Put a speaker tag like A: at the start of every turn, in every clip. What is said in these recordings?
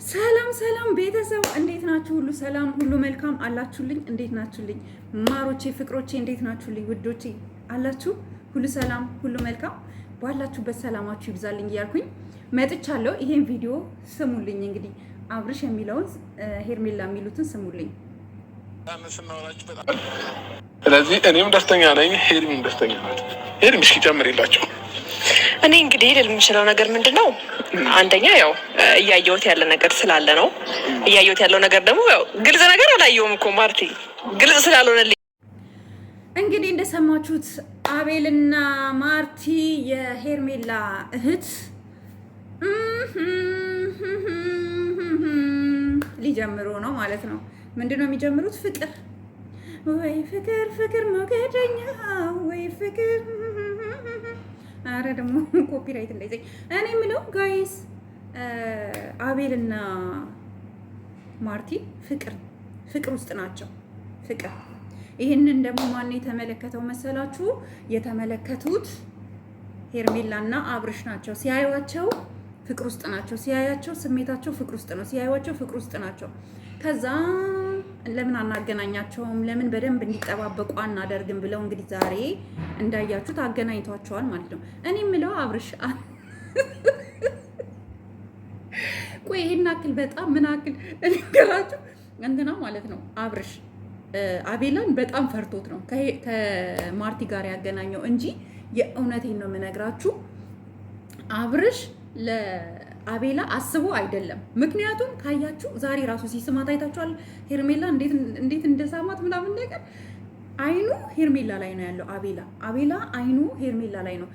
A: ሰላም ሰላም ቤተሰብ እንዴት ናችሁ? ሁሉ ሰላም፣ ሁሉ መልካም አላችሁልኝ? እንዴት ናችሁልኝ? ማሮቼ፣ ፍቅሮቼ እንዴት ናችሁልኝ? ውዶቼ አላችሁ? ሁሉ ሰላም፣ ሁሉ መልካም ባላችሁበት ሰላማችሁ ይብዛልኝ እያልኩኝ መጥቻለሁ። ይሄን ቪዲዮ ስሙልኝ። እንግዲህ አብርሽ የሚለውን ሄርሜላ የሚሉትን ስሙልኝ።
B: ስለዚህ እኔም ደስተኛ ነኝ፣ ሄርሚም ደስተኛ ናት። ሄርሚ እስኪ ጨምሪላቸው።
C: እኔ እንግዲህ ልል የምችለው ነገር ምንድን ነው? አንደኛ ያው እያየሁት ያለ ነገር ስላለ ነው። እያየሁት ያለው ነገር ደግሞ ያው ግልጽ ነገር አላየሁም እኮ ማርቲ፣ ግልጽ ስላልሆነልኝ
A: እንግዲህ እንደሰማችሁት አቤልና ማርቲ የሄርሜላ እህት ሊጀምሩ ነው ማለት ነው። ምንድን ነው የሚጀምሩት? ፍቅር ወይ ፍቅር፣ ፍቅር ሞገደኛ ወይ ፍቅር። አረ ደግሞ ኮፒራይት እንዳይዘኝ። እኔ የምለው ጋይስ አቤልና ማርቲ ፍቅር ውስጥ ናቸው። ፍቅር ይህንን ደግሞ ማን የተመለከተው መሰላችሁ? የተመለከቱት ሄርሜላና አብርሽ ናቸው። ሲያዩዋቸው ፍቅር ውስጥ ናቸው። ሲያያቸው ስሜታቸው ፍቅር ውስጥ ነው። ሲያዩዋቸው ፍቅር ውስጥ ናቸው። ከዛ ለምን አናገናኛቸውም? ለምን በደንብ እንዲጠባበቁ አናደርግም ብለው እንግዲህ ዛሬ እንዳያችሁት አገናኝቷቸዋል ማለት ነው። እኔ የምለው አብርሽ ቆይ ይሄን አክል በጣም ምን አክል እንገራችሁ እንትና ማለት ነው። አብርሽ አቤላን በጣም ፈርቶት ነው ከማርቲ ጋር ያገናኘው እንጂ የእውነቴን ነው የምነግራችሁ አብርሽ ለአቤላ አስቦ አይደለም። ምክንያቱም ካያችሁ ዛሬ ራሱ ሲስማት አይታችኋል። ሄርሜላ እንዴት እንደሳማት ምናምን ነገር አይኑ ሄርሜላ ላይ ነው ያለው። አቤላ አይኑ ሄርሜላ ላይ ነው።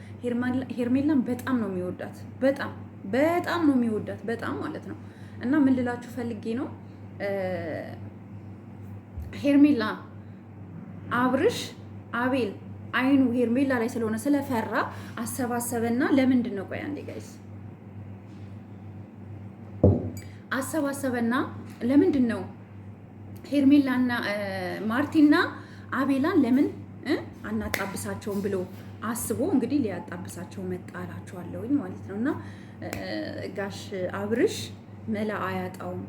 A: ሄርሜላን በጣም ነው የሚወዳት፣ በጣም ነው የሚወዳት፣ በጣም ማለት ነው። እና ምን ልላችሁ ፈልጌ ነው ሄርሜላ አብርሽ አቤል አይኑ ሄርሜላ ላይ ስለሆነ ስለፈራ አሰባሰበና ለምንድን ነው ቆይ አንዴ ጋይስ አሰባሰበና ለምንድን ነው ሄርሜላና ማርቲና አቤላን ለምን አናጣብሳቸውም ብሎ አስቦ እንግዲህ ሊያጣብሳቸው መጣላቸዋለሁኝ ማለት ነው። እና ጋሽ አብርሽ መላ አያጣውም፣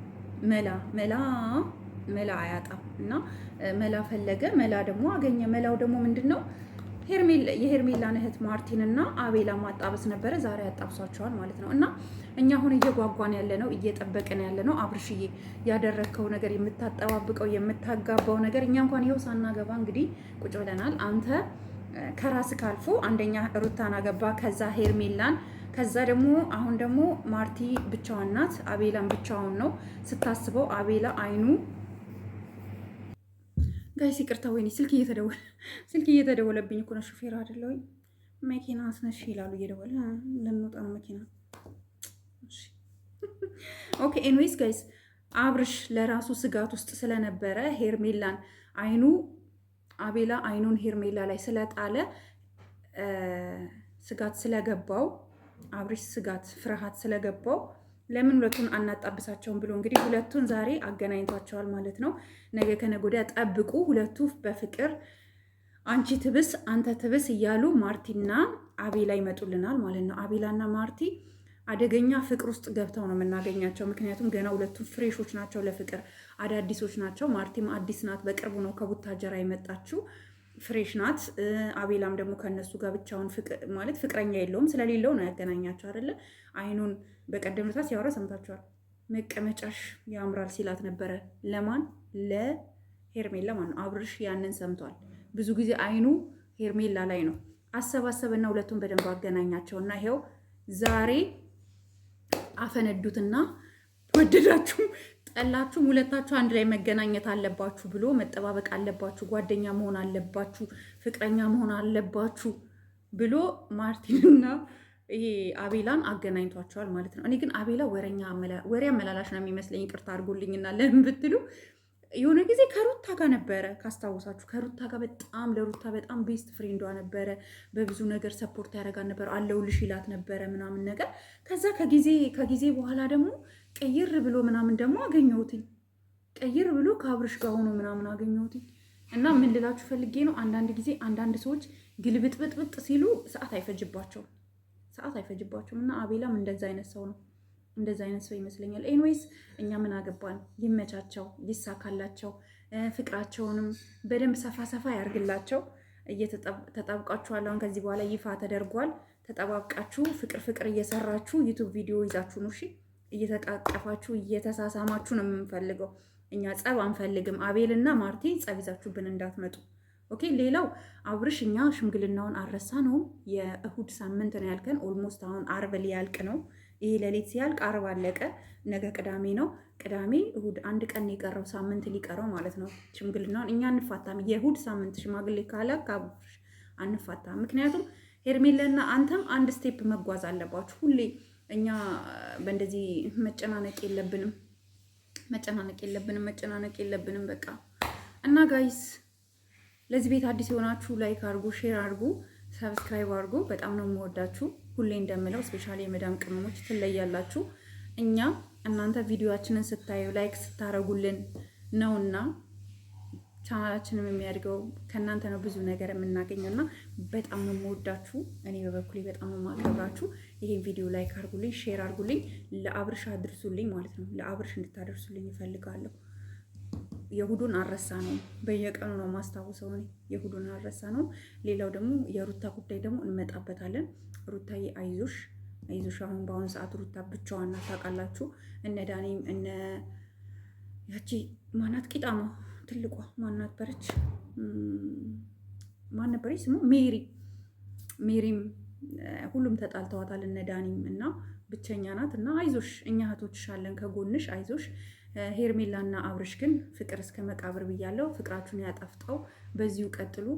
A: መላ አያጣም። እና መላ ፈለገ፣ መላ ደግሞ አገኘ። መላው ደግሞ ምንድን ነው? የሄርሜላን እህት ማርቲንና አቤላ ማጣበስ ነበረ። ዛሬ ያጣብሷቸዋል ማለት ነው። እና እኛ አሁን እየጓጓን ያለ ነው፣ እየጠበቅን ያለ ነው። አብርሽዬ ያደረግከው ነገር፣ የምታጠባብቀው የምታጋባው ነገር እኛ እንኳን ይኸው ሳናገባ እንግዲህ ቁጭ ብለናል። አንተ ከራስ ካልፎ አንደኛ ሩታን አገባ፣ ከዛ ሄርሜላን፣ ከዛ ደግሞ አሁን ደግሞ ማርቲ ብቻዋን ናት፣ አቤላን ብቻውን ነው ስታስበው። አቤላ አይኑ ጋይስ ይቅርታ፣ ወይኔ ስልክ እየተደወለብኝ እኮ ነው። ሹፌር አይደለሁኝ። መኪና አስነሽ ይላሉ እየደወለ። ለምንወጣ ነው መኪና? ኦኬ ኤንዌይስ ጋይስ አብርሽ ለራሱ ስጋት ውስጥ ስለነበረ ሄርሜላን አቤላ አይኑን ሄርሜላ ላይ ስለጣለ ስጋት ስለገባው አብርሽ ፍርሃት ስለገባው ለምን ሁለቱን አናጣብሳቸውም ብሎ እንግዲህ ሁለቱን ዛሬ አገናኝቷቸዋል ማለት ነው። ነገ ከነገ ወዲያ ጠብቁ። ሁለቱ በፍቅር አንቺ ትብስ አንተ ትብስ እያሉ ማርቲና አቤላ ይመጡልናል ማለት ነው። አቤላና ማርቲ አደገኛ ፍቅር ውስጥ ገብተው ነው የምናገኛቸው። ምክንያቱም ገና ሁለቱም ፍሬሾች ናቸው፣ ለፍቅር አዳዲሶች ናቸው። ማርቲም አዲስ ናት፣ በቅርቡ ነው ከቡታጀራ የመጣችው፣ ፍሬሽ ናት። አቤላም ደግሞ ከነሱ ጋር ብቻውን ማለት ፍቅረኛ የለውም፣ ስለሌለው ነው ያገናኛቸው አይደለ? አይኑን በቀደም ዕለት ሲያወራ ሰምታችኋል። መቀመጫሽ ያምራል ሲላት ነበረ። ለማን? ለሄርሜላ ማለት ነው። አብርሽ ያንን ሰምቷል። ብዙ ጊዜ አይኑ ሄርሜላ ላይ ነው። አሰባሰበና ሁለቱን በደንብ አገናኛቸውና ይሄው ዛሬ አፈነዱትና ወደዳችሁም ጠላችሁም ሁለታችሁ አንድ ላይ መገናኘት አለባችሁ ብሎ መጠባበቅ አለባችሁ፣ ጓደኛ መሆን አለባችሁ፣ ፍቅረኛ መሆን አለባችሁ ብሎ ማርቲንና ይሄ አቤላን አገናኝቷቸዋል ማለት ነው። እኔ ግን አቤላ ወሬ አመላላሽ ነው የሚመስለኝ። ይቅርታ አድርጎልኝና ለምን ብትሉ የሆነ ጊዜ ከሩታ ጋር ነበረ ካስታወሳችሁ፣ ከሩታ ጋር ለሩታ በጣም ቤስት ፍሬንዷ ነበረ። በብዙ ነገር ሰፖርት ያደርጋት ነበር፣ አለውልሽ ይላት ነበረ ምናምን ነገር። ከዛ ከጊዜ በኋላ ደግሞ ቀይር ብሎ ምናምን ደግሞ አገኘሁትኝ። ቀይር ብሎ ከአብርሽ ጋር ሆኖ ምናምን አገኘሁትኝ። እና ምን ልላችሁ ፈልጌ ነው፣ አንዳንድ ጊዜ አንዳንድ ሰዎች ግልብጥብጥብጥ ሲሉ ሰዓት አይፈጅባቸውም። እና አቤላም እንደዛ አይነት ሰው ነው። እንደዛ አይነት ሰው ይመስለኛል። ኤንዌይስ እኛ ምን አገባን? ይመቻቸው፣ ይሳካላቸው፣ ፍቅራቸውንም በደንብ ሰፋ ሰፋ ያርግላቸው። ተጣብቃችኋል። አሁን ከዚህ በኋላ ይፋ ተደርጓል። ተጠባብቃችሁ ፍቅር ፍቅር እየሰራችሁ ዩቱብ ቪዲዮ ይዛችሁ ነው። እሺ፣ እየተቃቀፋችሁ እየተሳሳማችሁ ነው የምንፈልገው። እኛ ጸብ አንፈልግም። አቤልና ማርቲ ጸብ ይዛችሁብን እንዳትመጡ። ኦኬ። ሌላው አብርሽ እኛ ሽምግልናውን አረሳ ነው። የእሁድ ሳምንት ነው ያልከን። ኦልሞስት አሁን አርብ ሊያልቅ ነው። ይሄ ሌሊት ሲያልቅ አርብ አለቀ። ነገ ቅዳሜ ነው። ቅዳሜ እሁድ አንድ ቀን የቀረው ሳምንት ሊቀረው ማለት ነው ሽምግልናውን። እኛ አንፋታም። የእሁድ ሳምንት ሽማግሌ ካላክ አብርሽ አንፋታም። ምክንያቱም ሄርሜላና አንተም አንድ ስቴፕ መጓዝ አለባችሁ። ሁሌ እኛ በእንደዚህ መጨናነቅ የለብንም በቃ። እና ጋይስ ለዚህ ቤት አዲስ የሆናችሁ ላይክ አድርጉ፣ ሼር አድርጉ፣ ሰብስክራይብ አድርጉ። በጣም ነው የምወዳችሁ። ሁሌ እንደምለው ስፔሻሊ የመዳም ቅመሞች ትለያላችሁ። እኛ እናንተ ቪዲዮአችንን ስታዩ ላይክ ስታረጉልን ነውና ቻናላችንም የሚያድገው ከእናንተ ነው። ብዙ ነገር የምናገኘው እና በጣም ነው የምወዳችሁ። እኔ በበኩሌ በጣም ነው የማከብራችሁ። ይሄን ቪዲዮ ላይክ አድርጉልኝ፣ ሼር አድርጉልኝ፣ ለአብርሽ አድርሱልኝ ማለት ነው። ለአብርሽ እንድታደርሱልኝ ይፈልጋለሁ። የእሁዱን አረሳ ነው። በየቀኑ ነው ማስታወሰው እኔ የእሁዱን አረሳ ነው። ሌላው ደግሞ የሩታ ጉዳይ ደግሞ እንመጣበታለን። ሩታዬ አይዞሽ። አሁን በአሁኑ ሰዓት ሩታ ብቻዋን ታውቃላችሁ። እነ ዳኒም እነ ያቺ ማናት ቂጣማ ትልቋ ማን ነበረች? ማን ነበረች ስሙ? ሜሪም ሁሉም ተጣልተዋታል። እነ ዳኒም እና ብቸኛ ናት። እና አይዞሽ፣ እኛ እህቶችሽ አለን ከጎንሽ፣ አይዞሽ። ሄርሜላና አብርሽ ግን ፍቅር እስከ መቃብር ብያለሁ። ፍቅራችሁን ያጠፍጠው፣ በዚሁ ቀጥሉ።